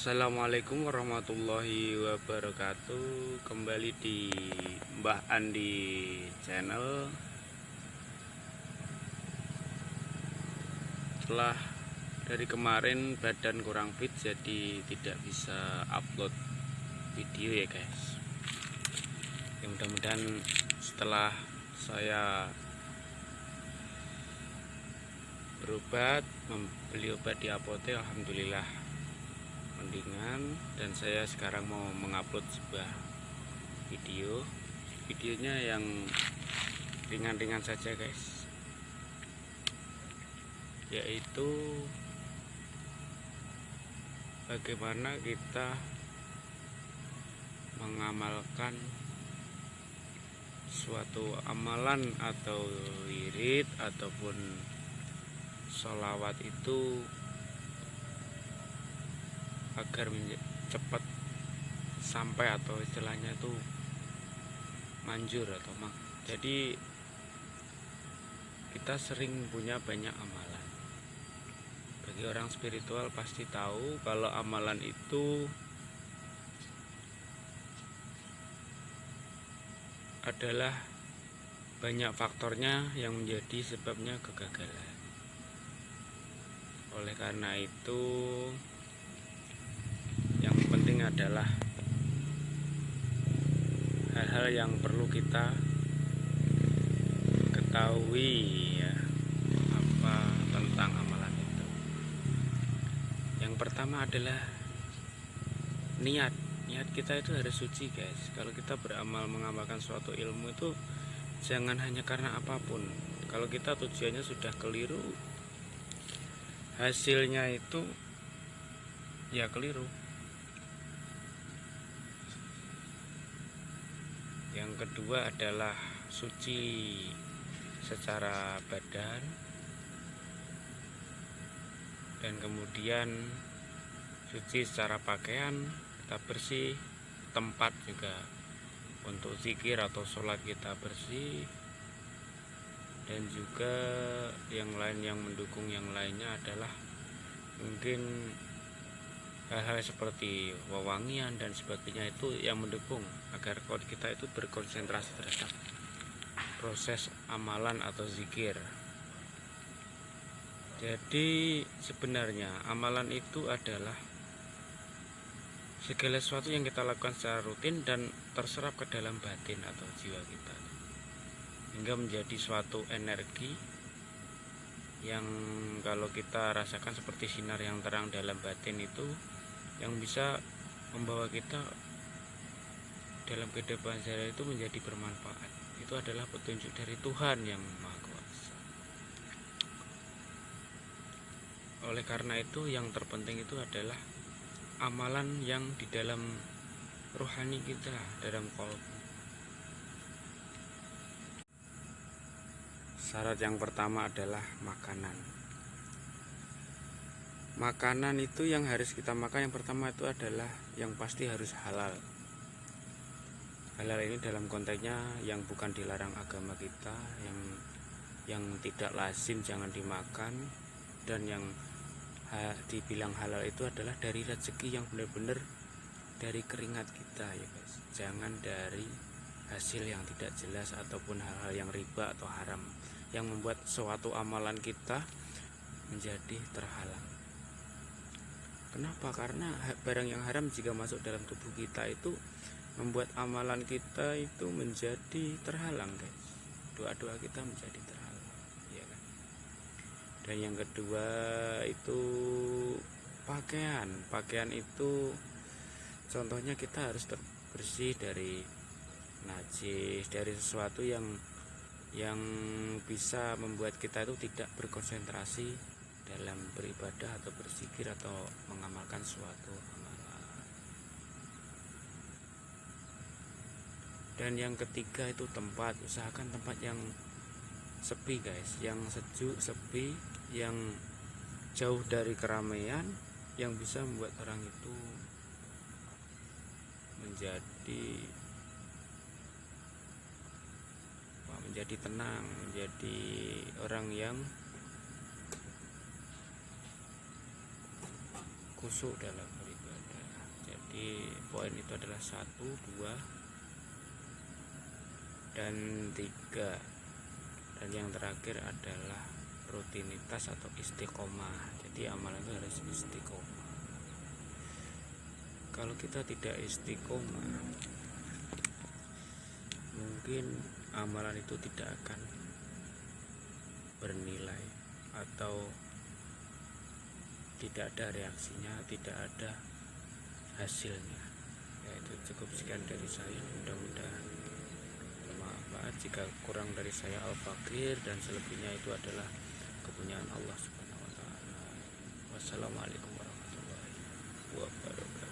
Assalamualaikum warahmatullahi wabarakatuh. Kembali di Mbah Andi channel. Setelah dari kemarin badan kurang fit, jadi tidak bisa upload video ya guys. Ya, mudah-mudahan setelah saya berobat, membeli obat di apotek, alhamdulillah mendingan, dan saya sekarang mau mengupload sebuah videonya yang ringan-ringan saja guys, yaitu bagaimana kita mengamalkan suatu amalan atau wirid ataupun sholawat itu agar cepat sampai, atau istilahnya itu manjur atau jadi kita sering punya banyak amalan. Bagi orang spiritual pasti tahu kalau amalan itu adalah banyak faktornya yang menjadi sebabnya kegagalan. Oleh karena itu, yang penting adalah hal-hal yang perlu kita ketahui ya, apa tentang amalan itu. Yang pertama adalah niat. Niat kita itu harus suci guys. Kalau kita beramal mengamalkan suatu ilmu itu jangan hanya karena apapun. Kalau kita tujuannya sudah keliru, hasilnya itu ya keliru. Yang kedua adalah suci secara badan, dan kemudian suci secara pakaian, kita bersih. Tempat juga untuk zikir atau sholat kita bersih, dan juga yang lain yang mendukung yang lainnya adalah mungkin hal-hal seperti wewangian dan sebagainya, itu yang mendukung agar kita itu berkonsentrasi terhadap proses amalan atau zikir. Jadi sebenarnya amalan itu adalah segala sesuatu yang kita lakukan secara rutin dan terserap ke dalam batin atau jiwa kita, hingga menjadi suatu energi yang kalau kita rasakan seperti sinar yang terang dalam batin itu, yang bisa membawa kita dalam kehidupan sehari itu menjadi bermanfaat. Itu adalah petunjuk dari Tuhan yang Maha Kuasa. Oleh karena itu, yang terpenting itu adalah amalan yang di dalam rohani kita, dalam qalbu. Syarat yang pertama adalah makanan. Makanan itu yang harus kita makan, yang pertama itu adalah yang pasti harus halal. Halal ini dalam konteksnya yang bukan dilarang agama kita, yang tidak lazim jangan dimakan, dan yang dibilang halal itu adalah dari rezeki yang benar-benar dari keringat kita ya guys. Jangan dari hasil yang tidak jelas ataupun hal-hal yang riba atau haram yang membuat suatu amalan kita menjadi terhalang. Kenapa? Karena barang yang haram jika masuk dalam tubuh kita itu membuat amalan kita itu menjadi terhalang guys. Doa-doa kita menjadi terhalang ya kan? Dan yang kedua itu pakaian itu contohnya kita harus bersih dari najis, dari sesuatu yang bisa membuat kita itu tidak berkonsentrasi dalam beribadah atau berzikir atau mengamalkan suatu amalan. Dan yang ketiga itu tempat. Usahakan tempat yang sepi guys, yang sejuk, sepi, yang jauh dari keramaian, yang bisa membuat orang itu menjadi tenang, menjadi orang yang khusyuk dalam beribadah. Jadi poin itu adalah 1, 2, dan 3. Dan yang terakhir adalah rutinitas atau istiqomah. Jadi amalan itu harus istiqomah. Kalau kita tidak istiqomah, mungkin amalan itu tidak akan bernilai atau tidak ada reaksinya, tidak ada hasilnya. Ya, itu cukup sekian dari saya. Mudah-mudahan bermanfaat. Jika kurang dari saya al-fakir, dan selebihnya itu adalah kepunyaan Allah Subhanahu wa taala. Wassalamualaikum warahmatullahi wabarakatuh.